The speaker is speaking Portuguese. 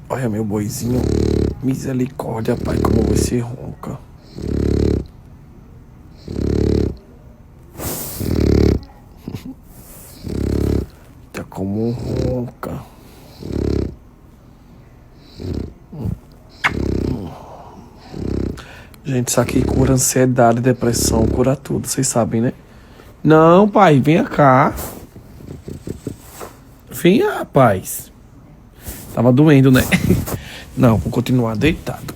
Olha, meu boizinho. Misericórdia, pai, como você ronca. Tá como ronca. Gente, isso aqui cura ansiedade, depressão, cura tudo, vocês sabem, né? Não, pai, venha cá. Venha, rapaz. Tava doendo, né? Não, vou continuar deitado.